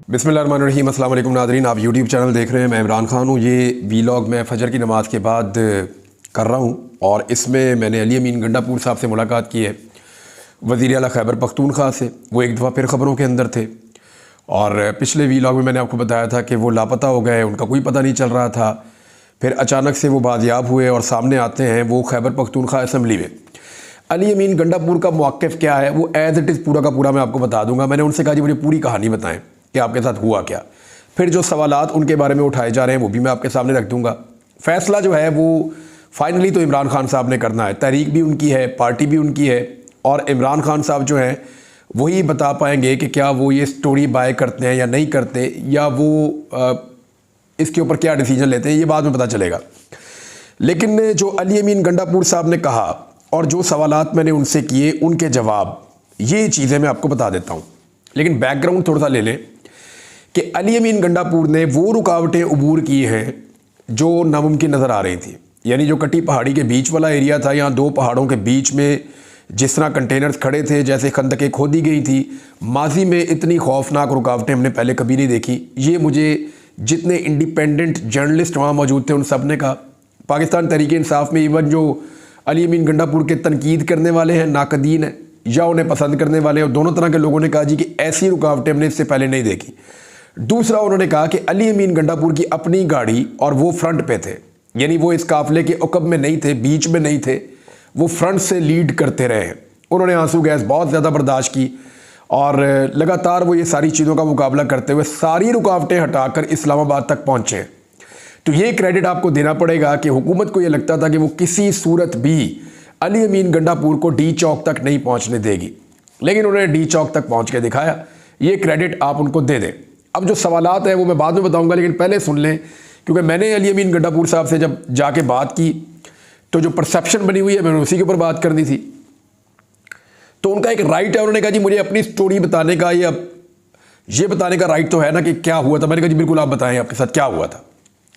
बिस्मिल्लाहिर्रहमानिर्रहीम। अस्सलाम वालेकुम नाज़रीन, आप यूट्यूब चैनल देख रहे हैं। मैं इमरान खान हूँ। ये वीलॉग मैं फ़जर की नमाज़ के बाद कर रहा हूँ और इसमें मैंने अली अमीन गंडापुर साहब से मुलाकात की है, वज़ीर आला खैबर पख्तूनख्वा से। वो एक दफ़ा फिर ख़बरों के अंदर थे और पिछले वीलॉग में मैंने आपको बताया था कि वो लापता हो गए, उनका कोई पता नहीं चल रहा था। फिर अचानक से वो बाजियाब हुए और सामने आते हैं वो खैबर पख्तूनख्वा असम्बली में। अली अमीन गंडापुर का मौक़िफ़ क्या है वो एज़ इट इज़ पूरा का पूरा मैं आपको बता दूंगा। मैंने उनसे कहा जी मुझे पूरी कहानी बताएं कि आपके साथ हुआ क्या। फिर जो सवालात उनके बारे में उठाए जा रहे हैं वो भी मैं आपके सामने रख दूंगा। फ़ैसला जो है वो फाइनली तो इमरान खान साहब ने करना है। तहरीक भी उनकी है, पार्टी भी उनकी है और इमरान खान साहब जो हैं वही बता पाएंगे कि क्या वो ये स्टोरी बाय करते हैं या नहीं करते, या वो इसके ऊपर क्या डिसीजन लेते हैं, ये बाद में पता चलेगा। लेकिन जो अली अमीन गंडापुर साहब ने कहा और जो सवालात मैंने उनसे किए, उनके जवाब, ये चीज़ें मैं आपको बता देता हूँ। लेकिन बैकग्राउंड थोड़ा सा ले लें कि अली अमीन गंडापुर ने वो रुकावटें अबूर की हैं जो नामुमकिन नज़र आ रही थी। यानी जो कटी पहाड़ी के बीच वाला एरिया था, यहाँ दो पहाड़ों के बीच में जिस तरह कंटेनर्स खड़े थे, जैसे खंदकें खोदी गई थी, माजी में इतनी खौफनाक रुकावटें हमने पहले कभी नहीं देखी। ये मुझे जितने इंडिपेंडेंट जर्नलिस्ट वहाँ मौजूद थे उन सब ने कहा। पाकिस्तान तहरीक इंसाफ में इवन जो अली अमीन गंडापुर के तनकीद करने वाले हैं, नाकदीन हैं, या उन्हें पसंद करने वाले हैं, दोनों तरह के लोगों ने कहा जी कि ऐसी रुकावटें हमने इससे पहले नहीं देखी। दूसरा उन्होंने कहा कि अली अमीन गंडापुर की अपनी गाड़ी और वो फ्रंट पे थे, यानी वो इस काफिले के उकब में नहीं थे, बीच में नहीं थे, वो फ्रंट से लीड करते रहे हैं। उन्होंने आंसू गैस बहुत ज़्यादा बर्दाश्त की और लगातार वो ये सारी चीज़ों का मुकाबला करते हुए सारी रुकावटें हटाकर इस्लामाबाद तक पहुँचे। तो ये क्रेडिट आपको देना पड़ेगा कि हुकूमत को ये लगता था कि वो किसी सूरत भी अली अमीन गंडापुर को डी चौक तक नहीं पहुँचने देगी, लेकिन उन्होंने डी चौक तक पहुँच के दिखाया। ये क्रेडिट आप उनको दे दें। अब जो सवालात हैं वो मैं बाद में बताऊंगा, लेकिन पहले सुन लें, क्योंकि मैंने अली अमीन गंडापुर साहब से जब जाके बात की तो जो परसेप्शन बनी हुई है मैंने उसी के ऊपर बात करनी थी। तो उनका एक राइट है, उन्होंने कहा जी मुझे अपनी स्टोरी बताने का, ये बताने का राइट तो है ना कि क्या हुआ था। मैंने कहा जी बिल्कुल आप बताएं आपके साथ क्या हुआ था।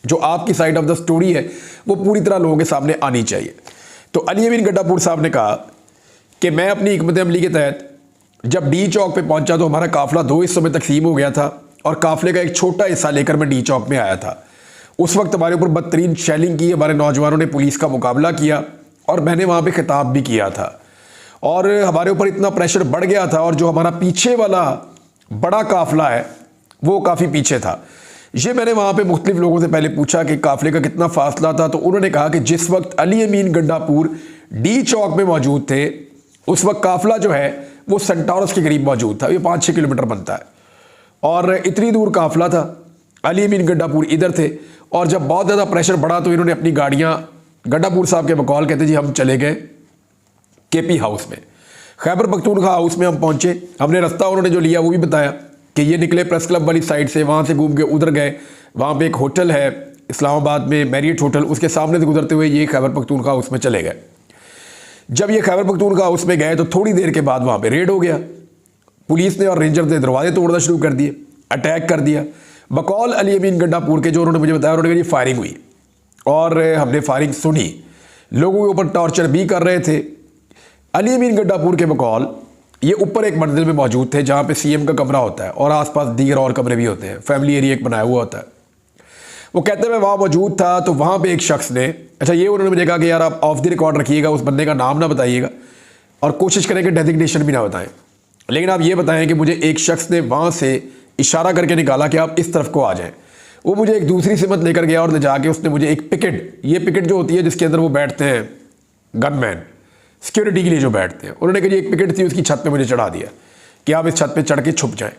जो आपकी साइड ऑफ द स्टोरी है वो पूरी तरह लोगों के सामने आनी चाहिए। तो अली अमीन गंडापुर साहब ने कहा कि मैं अपनी हिकमत अमली के तहत जब डी चौक पे पहुंचा तो हमारा काफिला दो हिस्सों में तकसीम हो गया था और काफिले का एक छोटा हिस्सा लेकर मैं डी चौक में आया था। उस वक्त हमारे ऊपर बदतरीन शेलिंग की, हमारे नौजवानों ने पुलिस का मुकाबला किया और मैंने वहाँ पे खिताब भी किया था और हमारे ऊपर इतना प्रेशर बढ़ गया था और जो हमारा पीछे वाला बड़ा काफिला है वो काफ़ी पीछे था। ये मैंने वहाँ पे मुख्तलिफ लोगों से पहले पूछा कि काफिले का कितना फासला था, तो उन्होंने कहा कि जिस वक्त अली अमीन गंडापुर डी चौक में मौजूद थे उस वक्त काफिला जो है वो सेंटोरस के करीब मौजूद था। ये 5-6 किलोमीटर बनता है और इतनी दूर काफिला था। अली अमीन गंडापुर इधर थे और जब बहुत ज़्यादा प्रेशर बढ़ा तो इन्होंने अपनी गाड़ियाँ, गंडापुर साहब के बकौल कहते जी हम चले गए केपी हाउस में, खैबर पख्तूनख्वा हाउस में हम पहुँचे। हमने रास्ता उन्होंने जो लिया वो भी बताया कि ये निकले प्रेस क्लब वाली साइड से, वहाँ से घूम के उधर गए, वहाँ पे एक होटल है इस्लामाबाद में, मैरियट होटल, उसके सामने से गुजरते हुए ये खैबर पख्तूनख्वा हाउस में चले गए। जब ये खैबर पख्तूनख्वा हाउस में गए तो थोड़ी देर के बाद वहाँ पे रेड हो गया। पुलिस ने और रेंजर ने दरवाजे तोड़ना शुरू कर दिए, अटैक कर दिया। बकौल अली अमीन गंडापुर के जो उन्होंने मुझे बताया, उन्होंने कहा फायरिंग हुई और हमने फायरिंग सुनी, लोगों के ऊपर टॉर्चर भी कर रहे थे। अली अमीन गंडापुर के बकौल ये ऊपर एक मंजिल में मौजूद थे जहाँ पे सीएम का कमरा होता है और आसपास दीगर और कमरे भी होते हैं, फैमिली एरिया एक बनाया हुआ होता है। वो कहते हैं मैं वहाँ मौजूद था तो वहाँ पे एक शख्स ने, अच्छा ये उन्होंने मुझे कहा कि यार आप ऑफ द रिकॉर्ड रखिएगा, उस बंदे का नाम ना बताइएगा और कोशिश करें कि डेजिग्नेशन भी ना बताएं, लेकिन आप ये बताएं कि मुझे एक शख्स ने वहाँ से इशारा करके निकाला कि आप इस तरफ को आ जाएँ। वो मुझे एक दूसरी सिमत लेकर गया और ले जाके उसने मुझे एक पिकेट, ये पिकेट जो होती है जिसके अंदर वो बैठते हैं गनमैन, सिक्योरिटी के लिए जो बैठते हैं, उन्होंने कहा एक पिकेट थी उसकी छत पे मुझे चढ़ा दिया कि आप इस छत पे चढ़ के छुप जाएं।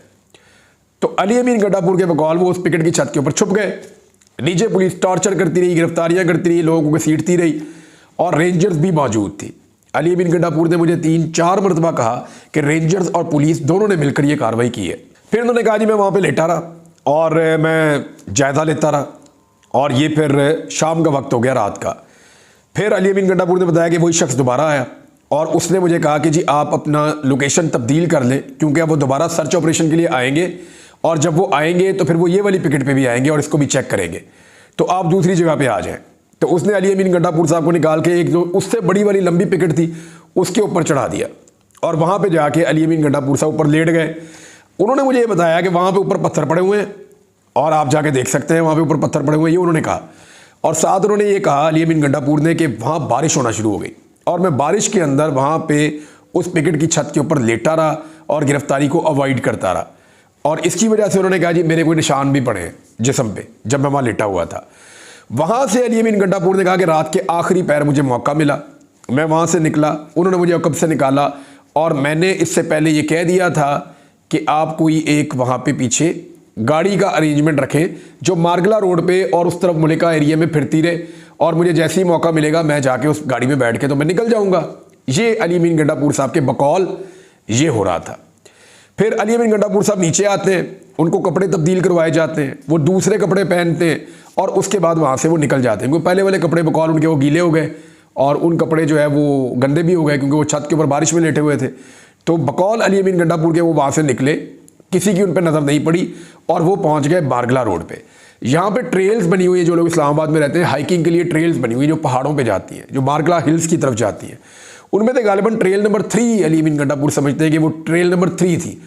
तो अली अमीन गंडापुर के बकौल वो उस पिकेट की छत के ऊपर छुप गए। नीचे पुलिस टॉर्चर करती रही, गिरफ्तारियां करती रही, लोगों को सीटती रही और रेंजर्स भी मौजूद थी। अली अमीन गंडापुर ने मुझे 3-4 मरतबा कहा कि रेंजर्स और पुलिस दोनों ने मिलकर ये कार्रवाई की है। फिर उन्होंने कहा जी मैं वहाँ पर लेटा रहा और मैं जायज़ा लेता रहा और ये फिर शाम का वक्त हो गया, रात का। फिर अली अमीन गंडापुर ने बताया कि वही शख्स दोबारा आया और उसने मुझे कहा कि जी आप अपना लोकेशन तब्दील कर लें क्योंकि अब वो दोबारा सर्च ऑपरेशन के लिए आएंगे और जब वो आएंगे तो फिर वो ये वाली पिकेट पे भी आएंगे और इसको भी चेक करेंगे, तो आप दूसरी जगह पे आ जाएं। तो उसने अली अमीन गंडापुर साहब को निकाल के एक जो उससे बड़ी वाली लंबी पिकेट थी उसके ऊपर चढ़ा दिया और वहाँ पर जाके अली अमीन गंडापुर साहब ऊपर लेट गए। उन्होंने मुझे ये बताया कि वहाँ पे ऊपर पत्थर पड़े हुए हैं और आप जाके देख सकते हैं, वहाँ पे ऊपर पत्थर पड़े हुए हैं, ये उन्होंने कहा। और साथ उन्होंने ये कहा अली अमीन गंडापुर ने कि वहाँ बारिश होना शुरू हो गई और मैं बारिश के अंदर वहाँ पे उस पिकेट की छत के ऊपर लेटा रहा और गिरफ्तारी को अवॉइड करता रहा। और इसकी वजह से उन्होंने कहा जी मेरे कोई निशान भी पड़े हैं जिस्म पे जब मैं वहाँ लेटा हुआ था। वहाँ से अली अमीन गंडापुर ने कहा कि रात के आखिरी पैर मुझे मौका मिला, मैं वहाँ से निकला, उन्होंने मुझे अकब से निकाला और मैंने इससे पहले ये कह दिया था कि आप कोई एक वहाँ पे पीछे गाड़ी का अरेंजमेंट रखें जो मार्गला रोड पे और उस तरफ मुलिका एरिया में फिरती रहे और मुझे जैसे ही मौका मिलेगा मैं जाके उस गाड़ी में बैठ के तो मैं निकल जाऊँगा। ये अली अमीन गंडापुर साहब के बकौल ये हो रहा था। फिर अली अमीन गंडापुर साहब नीचे आते हैं, उनको कपड़े तब्दील करवाए जाते हैं, वो दूसरे कपड़े पहनते हैं और उसके बाद वहाँ से वो निकल जाते हैं क्योंकि पहले वाले कपड़े बकौल उनके वो गीले हो गए और उन कपड़े जो है वो गंदे भी हो गए क्योंकि वो छत के ऊपर बारिश में लेटे हुए थे। तो बकौल अली अमीन गंडापुर के वो वहाँ से निकले, किसी की उन पर नज़र नहीं पड़ी और वो पहुँच गए बारगला रोड पर। यहाँ पे ट्रेल्स बनी हुई है, जो लोग इस्लामाबाद में रहते हैं हाइकिंग के लिए ट्रेल्स बनी हुई है जो पहाड़ों पे जाती हैं, जो बारगला हिल्स की तरफ जाती हैं। उनमें से गालिबन ट्रेल नंबर 3 अली अमीन गंडापुर समझते हैं कि वो ट्रेल नंबर 3 थी।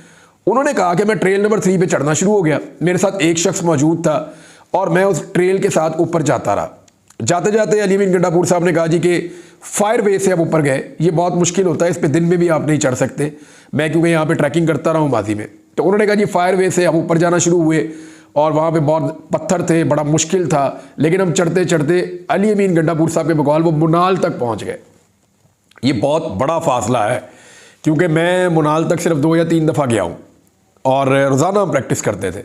उन्होंने कहा कि मैं ट्रेल नंबर 3 पे चढ़ना शुरू हो गया, मेरे साथ एक शख्स मौजूद था और मैं उस ट्रेल के साथ ऊपर जाता रहा। जाते जाते अली अमीन गंडापुर साहब ने कहा जी कि फायर वे से आप ऊपर गए, ये बहुत मुश्किल होता है, इस पर दिन में भी आप नहीं चढ़ सकते, मैं क्योंकि यहाँ पे ट्रैकिंग करता रहा हूँ माजी में। तो उन्होंने कहा जी फायर वे से हम ऊपर जाना शुरू हुए और वहाँ पे बहुत पत्थर थे, बड़ा मुश्किल था, लेकिन हम चढ़ते चढ़ते अली अमीन गंडापुर साहब के बकौल वो मुनाल तक पहुँच गए। ये बहुत बड़ा फासला है क्योंकि मैं मुनाल तक सिर्फ 2 या 3 दफ़ा गया हूँ और रोज़ाना हम प्रैक्टिस करते थे।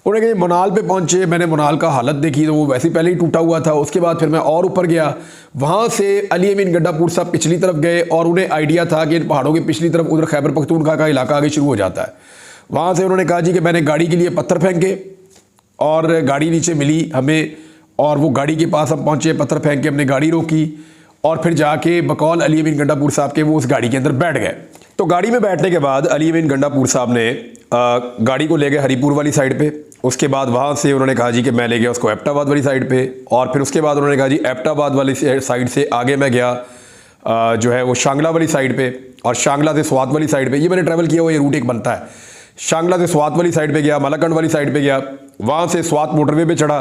उन्होंने कहा मुनाल पे पहुँचे, मैंने मुनाल का हालत देखी तो वो वैसे ही पहले ही टूटा हुआ था। उसके बाद फिर मैं और ऊपर गया, वहाँ से अली अमीन गंडापुर साहब पिछली तरफ गए और उन्हें आइडिया था कि इन पहाड़ों की पिछली तरफ उधर खैबर पख्तूनख्वा का इलाका आगे शुरू हो जाता है। वहाँ से उन्होंने कहा जी कि मैंने गाड़ी के लिए पत्थर फेंके और गाड़ी नीचे मिली हमें और वो गाड़ी के पास हम पहुँचे, पत्थर फेंक के हमने गाड़ी रोकी और फिर जाके बकौल अली अमीन गंडापुर साहब के वो उस गाड़ी के अंदर बैठ गए। तो गाड़ी में बैठने के बाद अली अमीन गंडापुर साहब ने गाड़ी को ले गए हरीपुर वाली साइड पे। उसके बाद वहाँ से उन्होंने कहा जी कि मैं ले गया उसको एबटाबाद वाली साइड पे और फिर उसके बाद उन्होंने कहा जी एबटाबाद वाली साइड से आगे मैं गया जो है वो शांगला वाली साइड पे और शांगला से स्वात वाली साइड पे। ये मैंने ट्रैवल किया हुआ, ये रूट एक बनता है। शांगला से स्वात वाली साइड पे गया, मलाकंड वाली साइड पे गया, वहाँ से स्वात मोटरवे पे चढ़ा।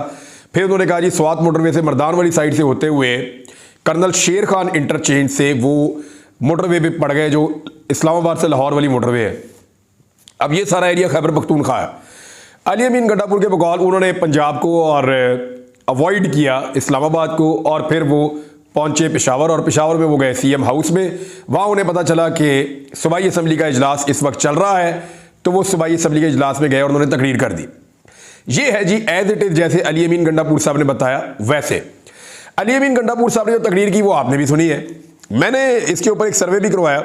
फिर उन्होंने कहा जी स्वात मोटरवे से मर्दान वाली साइड से होते हुए कर्नल शेर खान इंटरचेंज से वो मोटरवे पे पड़ गए जो इस्लामाबाद से लाहौर वाली मोटरवे है। अब ये सारा एरिया खैबर पख्तूनख्वा है। अली अमीन गंडापुर के बकौल उन्होंने पंजाब को और अवॉइड किया इस्लामाबाद को और फिर वो पहुंचे पेशावर और पेशावर में वो गए CM हाउस में। वहाँ उन्हें पता चला कि सूबाई असम्बली का इजलास इस वक्त चल रहा है, तो वो सूबाई असम्बली के इजलास में गए और उन्होंने तकरीर कर दी। ये है जी एज इट इज़ जैसे अली अमीन गंडापुर साहब ने बताया वैसे। अली अमीन गंडापुर साहब ने जो तकरीर की वो आपने भी सुनी है। मैंने इसके ऊपर एक सर्वे भी करवाया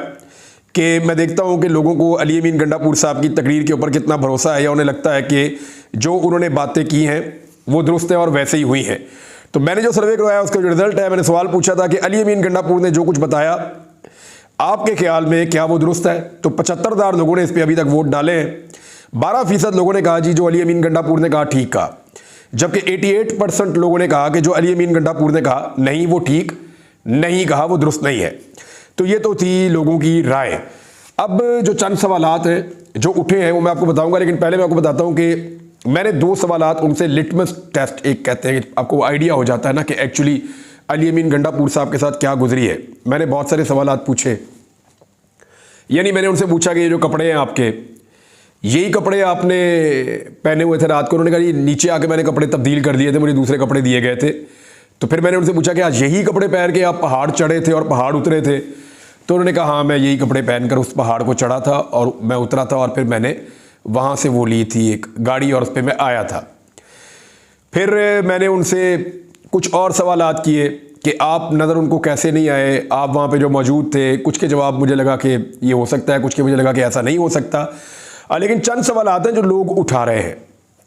कि मैं देखता हूँ कि लोगों को अली अमीन गंडापुर साहब की तकरीर के ऊपर कितना भरोसा है या उन्हें लगता है कि जो उन्होंने बातें की हैं वो दुरुस्त है और वैसे ही हुई हैं। तो मैंने जो सर्वे करवाया उसका जो रिजल्ट है, मैंने सवाल पूछा था कि अली अमीन गंडापुर ने जो कुछ बताया आपके ख्याल में क्या वो दुरुस्त है। तो 75,000 लोगों ने इस पर अभी तक वोट डाले हैं। 12% लोगों ने कहा जी जो अली अमीन गंडापुर ने कहा ठीक कहा, जबकि 88% लोगों ने कहा कि जो अली अमीन गंडापुर ने कहा नहीं वो ठीक नहीं कहा, वो दुरुस्त नहीं है। तो ये तो थी लोगों की राय। अब जो चंद सवालात हैं जो उठे हैं वो मैं आपको बताऊंगा, लेकिन पहले मैं आपको बताता हूं कि मैंने 2 सवालात उनसे लिटमस टेस्ट एक कहते हैं कि आपको आइडिया हो जाता है ना कि एक्चुअली अली अमीन गंडापुर साहब के साथ क्या गुजरी है। मैंने बहुत सारे सवालात पूछे, यानी मैंने उनसे पूछा कि ये जो कपड़े हैं आपके, यही कपड़े आपने पहने हुए थे रात को? उन्होंने कहा जी नीचे आके मैंने कपड़े तब्दील कर दिए थे, मुझे दूसरे कपड़े दिए गए थे। तो फिर मैंने उनसे पूछा कि आज यही कपड़े पहन के आप पहाड़ चढ़े थे और पहाड़ उतरे थे? तो उन्होंने कहा हाँ मैं यही कपड़े पहनकर उस पहाड़ को चढ़ा था और मैं उतरा था और फिर मैंने वहाँ से वो ली थी एक गाड़ी और उस पर मैं आया था। फिर मैंने उनसे कुछ और सवालात किए कि आप नज़र उनको कैसे नहीं आए, आप वहाँ पे जो मौजूद थे। कुछ के जवाब मुझे लगा कि ये हो सकता है, कुछ के मुझे लगा कि ऐसा नहीं हो सकता। लेकिन चंद सवाल आते हैं जो लोग उठा रहे हैं।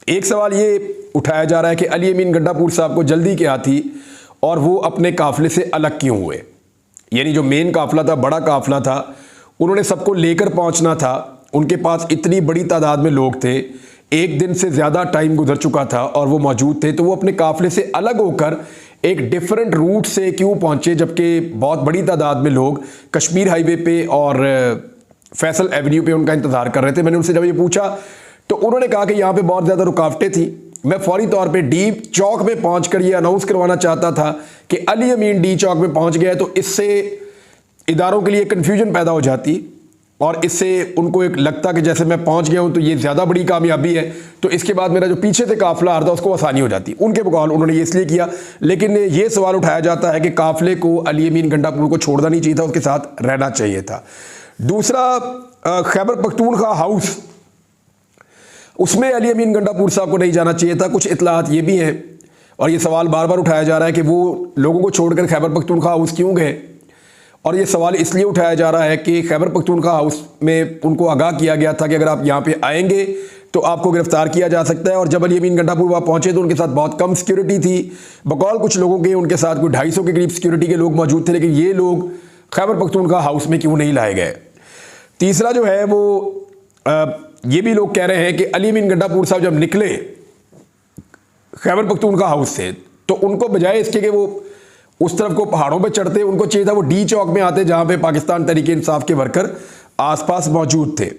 एक सवाल ये उठाया जा रहा है कि अली अमीन गंडापुर साहब को जल्दी क्या थी और वो अपने काफ़िले से अलग क्यों हुए? यानी जो मेन काफ़िला था, बड़ा काफ़िला था, उन्होंने सबको लेकर पहुंचना था, उनके पास इतनी बड़ी तादाद में लोग थे, एक दिन से ज़्यादा टाइम गुजर चुका था और वो मौजूद थे, तो वो अपने काफ़िले से अलग होकर एक डिफरेंट रूट से क्यों पहुंचे, जबकि बहुत बड़ी तादाद में लोग कश्मीर हाईवे पे और फैसल एवेन्यू पे उनका इंतज़ार कर रहे थे। मैंने उनसे जब ये पूछा तो उन्होंने कहा कि यहाँ पे बहुत ज़्यादा रुकावटें थी। मैं फौरी तौर पे डी चौक में पहुंचकर ये अनाउंस करवाना चाहता था कि अली अमीन डी चौक में पहुंच गया, तो इससे इदारों के लिए कन्फ्यूजन पैदा हो जाती और इससे उनको एक लगता कि जैसे मैं पहुंच गया हूं तो ये ज़्यादा बड़ी कामयाबी है, तो इसके बाद मेरा जो पीछे से काफिला आ रहा था उसको आसानी हो जाती। उनके बकौल उन्होंने ये इसलिए किया, लेकिन ये सवाल उठाया जाता है कि काफिले को अली अमीन गंडापुर को छोड़ना नहीं चाहिए था, उसके साथ रहना चाहिए था। दूसरा, खैबर पख्तूनख्वा हाउस, उसमें अली अमीन गंडापुर साहब को नहीं जाना चाहिए था। कुछ इतलात ये भी हैं और ये सवाल बार बार उठाया जा रहा है कि वो लोगों को छोड़कर खैबर पख्तूनख्वा हाउस क्यों गए, और ये सवाल इसलिए उठाया जा रहा है कि खैबर पख्तूनख्वा हाउस में उनको आगाह किया गया था कि अगर आप यहाँ पे आएंगे तो आपको गिरफ्तार किया जा सकता है। और जब अली अमीन गंडापुर वहाँ पहुँचे तो उनके साथ बहुत कम सिक्योरिटी थी, बकौल कुछ लोगों के उनके साथ कोई 250 के करीब सिक्योरिटी के लोग मौजूद थे, लेकिन ये लोग खैबर पख्तूनख्वा हाउस में क्यों नहीं लाए गए। तीसरा जो है वो ये भी लोग कह रहे हैं कि अली अमीन गंडापुर साहब जब निकले खैबर पख्तूनख्वा हाउस से तो उनको बजाय इसके कि वो उस तरफ को पहाड़ों पे चढ़ते, उनको चाहिए था वो डी चौक में आते जहां पे पाकिस्तान तहरीक इंसाफ के वर्कर आसपास मौजूद थे।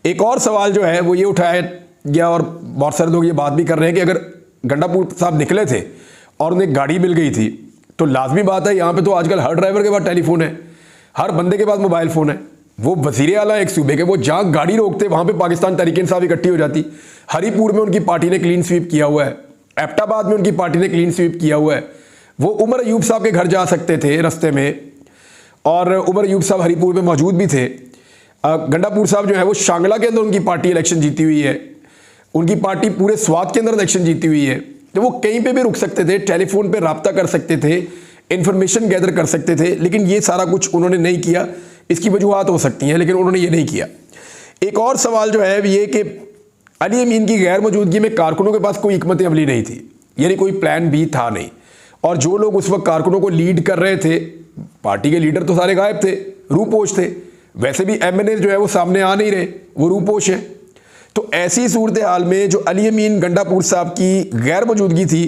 एक और सवाल जो है वो ये उठाया गया और बहुत सारे लोग ये बात भी कर रहे हैं कि अगर गंडापुर साहब निकले थे और उन्हें गाड़ी मिल गई थी तो लाजमी बात है, यहाँ पे तो आजकल हर ड्राइवर के पास टेलीफोन है, हर बंदे के पास मोबाइल फ़ोन है। वो वज़ीर आला एक सूबे के, वो जहाँ गाड़ी रोकते वहाँ पे पाकिस्तान तहरीक इंसाफ इकट्ठी हो जाती। हरीपुर में उनकी पार्टी ने क्लीन स्वीप किया हुआ है, एबटाबाद में उनकी पार्टी ने क्लीन स्वीप किया हुआ है। वो उमर अयूब साहब के घर जा सकते थे रास्ते में, और उमर अयूब साहब हरीपुर में मौजूद भी थे। गंडापुर साहब जो है वो शांगला के अंदर उनकी पार्टी इलेक्शन जीती हुई है, उनकी पार्टी पूरे स्वात के अंदर इलेक्शन जीती हुई है, तो वो कहीं पे भी रुक सकते थे, टेलीफोन पे रब्ता कर सकते थे, इंफॉर्मेशन गैदर कर सकते थे, लेकिन ये सारा कुछ उन्होंने नहीं किया। इसकी वजूहत हो सकती हैं लेकिन उन्होंने ये नहीं किया। एक और सवाल जो है ये कि अली अमीन की गैर मौजूदगी में कारकुनों के पास कोई हिकमत अमली नहीं थी, यानी कोई प्लान बी था नहीं, और जो लोग उस वक्त कारकुनों को लीड कर रहे थे, पार्टी के लीडर तो सारे गायब थे, रूपोश थे। वैसे भी एमएनए जो है वो सामने आ नहीं रहे, वो रूपोश है। तो ऐसी सूरत हाल में जो अली अमीन गंडापुर साहब की गैर मौजूदगी थी,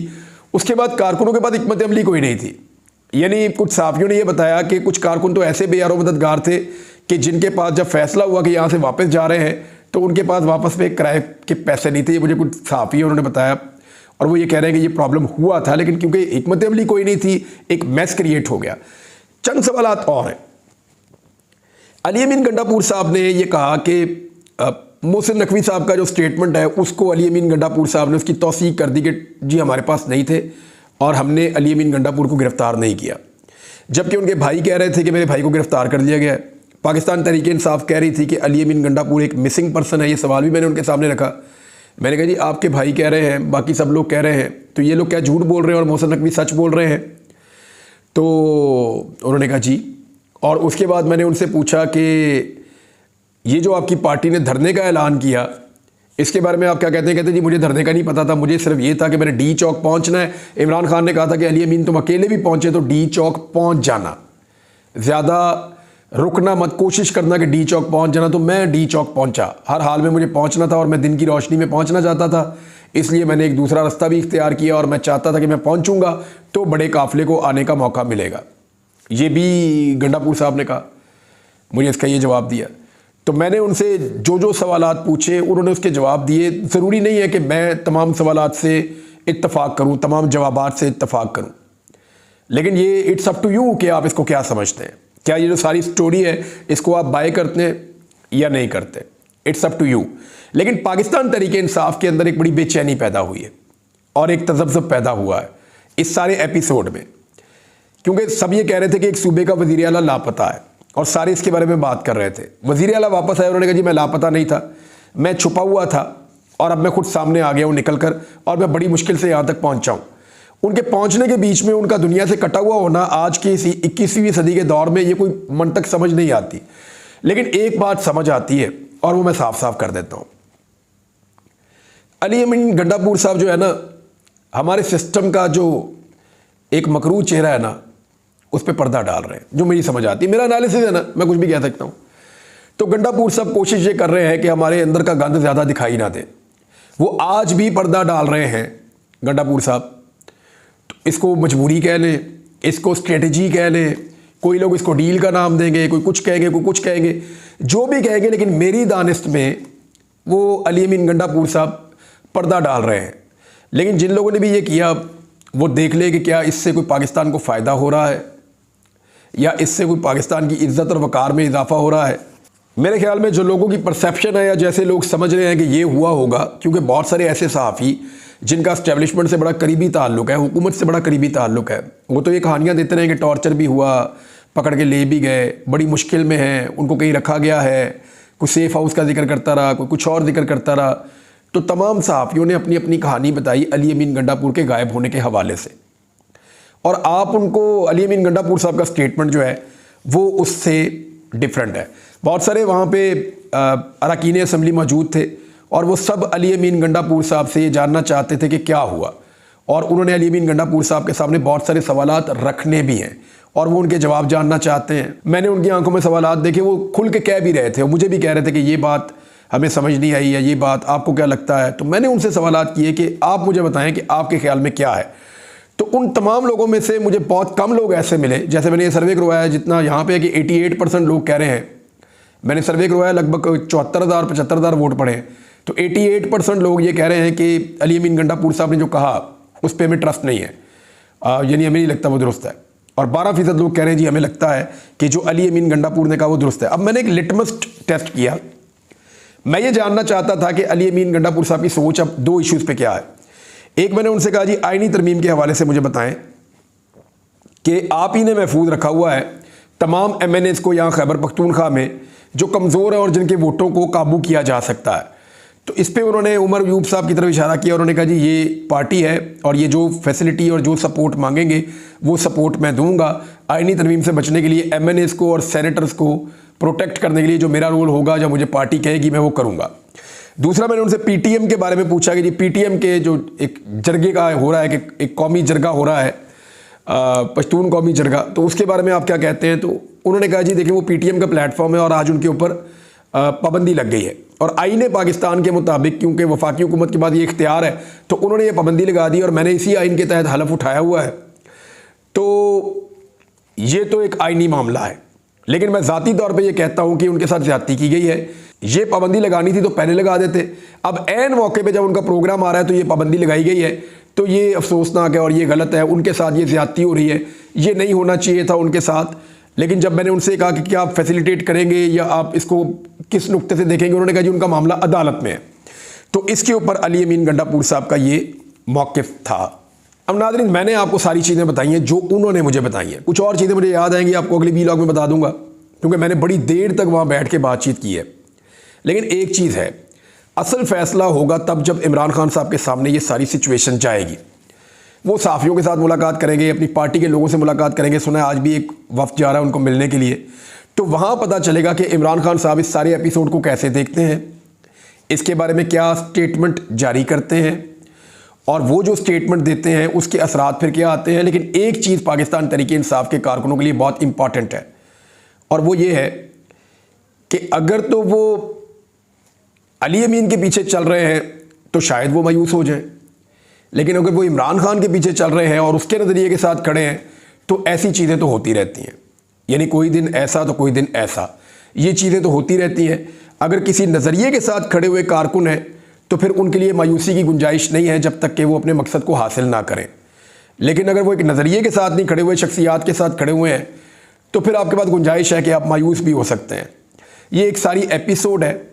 उसके बाद कारकुनों के पास हिकमत अमली कोई नहीं थी। यानी कुछ सहाफ़ियों ने यह बताया कि कुछ कारकुन तो ऐसे बेयारो मददगार थे कि जिनके पास जब फैसला हुआ कि यहाँ से वापस जा रहे हैं तो उनके पास वापस में किराए के पैसे नहीं थे। ये मुझे कुछ सहाफ़ी उन्होंने बताया और वो ये कह रहे हैं कि ये प्रॉब्लम हुआ था, लेकिन क्योंकि हिकमत अमली कोई नहीं थी, एक मैस क्रिएट हो गया। चंद सवालात और हैं। अली अमीन गंडापुर साहब ने ये कहा कि मोहसिन नकवी साहब का जो स्टेटमेंट है उसको अली अमीन गंडापुर साहब ने उसकी तौसीक कर दी कि जी हमारे पास नहीं थे और हमने अली अमीन गंडापुर को गिरफ़्तार नहीं किया, जबकि उनके भाई कह रहे थे कि मेरे भाई को गिरफ़्तार कर लिया गया है। पाकिस्तान तहरीक इंसाफ कह रही थी कि अली अमीन गंडापुर एक मिसिंग पर्सन है। ये सवाल भी मैंने उनके सामने रखा। मैंने कहा जी आपके भाई कह रहे हैं, बाकी सब लोग कह रहे हैं, तो ये लोग क्या झूठ बोल रहे हैं और मोहसिन नकवी सच बोल रहे हैं? तो उन्होंने कहा जी। और उसके बाद मैंने उनसे पूछा कि ये जो आपकी पार्टी ने धरने का ऐलान किया, इसके बारे में आप क्या कहते हैं? कहते जी मुझे धरने का नहीं पता था, मुझे सिर्फ ये था कि मैंने डी चौक पहुंचना है। इमरान खान ने कहा था कि अली अमीन तुम अकेले भी पहुंचे तो डी चौक पहुंच जाना, ज़्यादा रुकना मत, कोशिश करना कि डी चौक पहुंच जाना। तो मैं डी चौक पहुंचा, हर हाल में मुझे पहुंचना था और मैं दिन की रोशनी में पहुंचना चाहता था, इसलिए मैंने एक दूसरा रास्ता भी इख्तियार किया और मैं चाहता था कि मैं पहुंचूंगा तो बड़े काफिले को आने का मौका मिलेगा। ये भी गंडापुर साहब ने कहा, मुझे इसका ये जवाब दिया। तो मैंने उनसे जो जो सवालात पूछे उन्होंने उसके जवाब दिए। ज़रूरी नहीं है कि मैं तमाम सवालात से इत्तफाक करूं, तमाम जवाबात से इत्तफाक करूं, लेकिन ये इट्स अप टू यू कि आप इसको क्या समझते हैं। क्या ये जो सारी स्टोरी है इसको आप बाय करते हैं या नहीं करते, इट्स अप टू यू। लेकिन पाकिस्तान तहरीक इंसाफ के अंदर एक बड़ी बेचैनी पैदा हुई है और एक तजब्जुब पैदा हुआ है इस सारे एपिसोड में, क्योंकि सब ये कह रहे थे कि एक सूबे का वज़ीर आला लापता है और सारे इसके बारे में बात कर रहे थे। वज़ीर आला वापस आए, उन्होंने कहा जी मैं लापता नहीं था, मैं छुपा हुआ था और अब मैं खुद सामने आ गया हूँ निकल कर, और मैं बड़ी मुश्किल से यहाँ तक पहुँचा हूँ। उनके पहुँचने के बीच में उनका दुनिया से कटा हुआ होना आज की इसी 21वीं सदी के दौर में ये कोई मंतक समझ नहीं आती। लेकिन एक बात समझ आती है और वो मैं साफ साफ कर देता हूँ। अली अमीन गंडापुर साहब जो है ना, हमारे सिस्टम का जो एक मकरूह चेहरा है ना, उस पर पर्दा डाल रहे हैं, जो मेरी समझ आती है। मेरा एनालिसिस है ना, मैं कुछ भी कह सकता हूँ। तो गंडापुर साहब कोशिश ये कर रहे हैं कि हमारे अंदर का गंद ज़्यादा दिखाई ना दे। वो आज भी पर्दा डाल रहे हैं गंडापुर साहब। तो इसको मजबूरी कह लें, इसको स्ट्रेटजी कह लें, कोई लोग इसको डील का नाम देंगे, कोई कुछ कहेंगे, कोई कुछ कहेंगे, जो भी कहेंगे, लेकिन मेरी दानिश में वो अली अमीन गंडापुर साहब पर्दा डाल रहे हैं। लेकिन जिन लोगों ने भी ये किया वो देख ले कि क्या इससे कोई पाकिस्तान को फ़ायदा हो रहा है या इससे कोई पाकिस्तान की इज़्ज़त और वक़ार में इजाफा हो रहा है। मेरे ख्याल में जो लोगों की परसेप्शन है या जैसे लोग समझ रहे हैं कि ये हुआ होगा, क्योंकि बहुत सारे ऐसे सहाफ़ी जिनका इस्टेब्लिशमेंट से बड़ा करीबी ताल्लुक़ है, हुकूमत से बड़ा करीबी ताल्लुक़ है, वो तो ये कहानियाँ देते रहे कि टॉर्चर भी हुआ, पकड़ के ले भी गए, बड़ी मुश्किल में हैं, उनको कहीं रखा गया है, कोई सेफ़ हाउस का जिक्र करता रहा, कोई कुछ और जिक्र करता रहा। तो तमाम सहाफ़ियों ने अपनी अपनी कहानी बताई अली अमीन गंडापुर के गायब होने के हवाले से, और आप उनको अली अमीन गंडापुर साहब का स्टेटमेंट जो है वो उससे डिफरेंट है। बहुत सारे वहाँ पे अरकान असम्बली मौजूद थे और वो सब अली अमीन गंडापुर साहब से ये जानना चाहते थे कि क्या हुआ, और उन्होंने अली अमीन गंडापुर साहब के सामने बहुत सारे सवालात रखने भी हैं और वो उनके जवाब जानना चाहते हैं। मैंने उनकी आंखों में सवालात देखे, वो खुल के कह भी रहे थे, मुझे भी कह रहे थे कि ये बात हमें समझ नहीं आई या ये बात आपको क्या लगता है। तो मैंने उनसे सवालात किए कि आप मुझे बताएं कि आपके ख्याल में क्या है। तो उन तमाम लोगों में से मुझे बहुत कम लोग ऐसे मिले, जैसे मैंने ये सर्वे करवाया जितना यहाँ पे है कि 88% लोग कह रहे हैं, मैंने सर्वे करवाया लगभग 74,000-75,000 वोट पड़े हैं, तो 88% लोग ये कह रहे हैं कि अली अमीन गंडापुर साहब ने जो कहा उस पर हमें ट्रस्ट नहीं है, यानी हमें नहीं लगता वो दुरुस्त है। और 12% लोग कह रहे हैं जी हमें लगता है कि जो अली अमीन गंडापुर ने कहा वो दुरुस्त है। अब मैंने एक लिटमस टेस्ट किया, मैं ये जानना चाहता था कि अली अमीन गंडापुर साहब की सोच अब दो इश्यूज़ पे क्या है। एक, मैंने उनसे कहा जी आईनी तरमीम के हवाले से मुझे बताएं कि आप ही ने महफूज रखा हुआ है तमाम MNAs को यहाँ खैबर पख्तूनख्वा में जो कमज़ोर है और जिनके वोटों को काबू किया जा सकता है। तो इस पे उन्होंने उमर अयूब साहब की तरफ इशारा किया, उन्होंने कहा जी ये पार्टी है और ये जो फैसिलिटी और जो सपोर्ट मांगेंगे वो सपोर्ट मैं दूंगा। आईनी तरमीम से बचने के लिए MNAs को और सेनेटर्स को प्रोटेक्ट करने के लिए जो मेरा रोल होगा, जो मुझे पार्टी कहेगी मैं वो करूँगा। दूसरा, मैंने उनसे PTM के बारे में पूछा कि जी PTM के जो एक जरगे का हो रहा है कि एक कौमी जरगा हो रहा है, पश्तून कौमी जरगा, तो उसके बारे में आप क्या कहते हैं। तो उन्होंने कहा जी देखिए वो PTM का प्लेटफॉर्म है और आज उनके ऊपर पाबंदी लग गई है, और आईन पाकिस्तान के मुताबिक क्योंकि वफाकी हुकूमत के बाद ये इख्तियार है तो उन्होंने ये पाबंदी लगा दी और मैंने इसी आइन के तहत हलफ उठाया हुआ है। तो ये तो एक आइनी मामला है, लेकिन मैं ज़ाती तौर पे ये कहता हूँ कि उनके साथ ज़्यादती की गई है। ये पाबंदी लगानी थी तो पहले लगा देते, अब ऐन मौके पे जब उनका प्रोग्राम आ रहा है तो ये पाबंदी लगाई गई है, तो ये अफसोसनाक है और ये गलत है, उनके साथ ये ज़्यादती हो रही है, ये नहीं होना चाहिए था उनके साथ। लेकिन जब मैंने उनसे कहा कि क्या आप फैसिलिटेट करेंगे या आप इसको किस नुक्ते से देखेंगे, उन्होंने कहा जी उनका मामला अदालत में है। तो इसके ऊपर अली अमीन गंडापुर साहब का ये मौक़िफ़ था। अब नाज़रीन, मैंने आपको सारी चीज़ें बताई हैं जो उन्होंने मुझे बताई हैं, कुछ और चीज़ें मुझे याद आएंगी आपको अगली व्लॉग में बता दूंगा, क्योंकि मैंने बड़ी देर तक वहाँ बैठ के बातचीत की है। लेकिन एक चीज़ है, असल फ़ैसला होगा तब जब इमरान खान साहब के सामने ये सारी सिचुएशन जाएगी। वो सहाफ़ियों के साथ मुलाकात करेंगे, अपनी पार्टी के लोगों से मुलाकात करेंगे, सुना है आज भी एक वफ़द जा रहा है उनको मिलने के लिए, तो वहाँ पता चलेगा कि इमरान खान साहब इस सारे एपिसोड को कैसे देखते हैं, इसके बारे में क्या स्टेटमेंट जारी करते हैं और वो जो स्टेटमेंट देते हैं उसके असरात फिर क्या आते हैं। लेकिन एक चीज़ पाकिस्तान तहरीक इंसाफ के कारकुनों के लिए बहुत इंपॉर्टेंट है, और वो ये है कि अगर तो वो अली अमीन के पीछे चल रहे हैं तो शायद वो मायूस हो जाएं, लेकिन अगर वो इमरान खान के पीछे चल रहे हैं और उसके नज़रिए के साथ खड़े हैं तो ऐसी चीज़ें तो होती रहती हैं, यानी कोई दिन ऐसा तो कोई दिन ऐसा, ये चीज़ें तो होती रहती हैं। अगर किसी नज़रिए के साथ खड़े हुए कारकुन हैं तो फिर उनके लिए मायूसी की गुंजाइश नहीं है जब तक कि वो अपने मकसद को हासिल ना करें। लेकिन अगर वो एक नज़रिए के साथ नहीं खड़े हुए, शख्सियात के साथ खड़े हुए हैं, तो फिर आपके पास गुंजाइश है कि आप मायूस भी हो सकते हैं। ये एक सारी एपिसोड है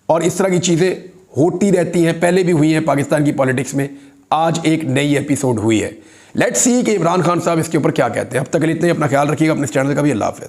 और इस तरह की चीज़ें होती रहती हैं, पहले भी हुई हैं पाकिस्तान की पॉलिटिक्स में, आज एक नई एपिसोड हुई है। लेट्स सी कि इमरान खान साहब इसके ऊपर क्या कहते हैं। अब तक के लिए इतना ही, अपना ख्याल रखिएगा, अपने चैनल का भी। अल्लाह हाफ़िज़।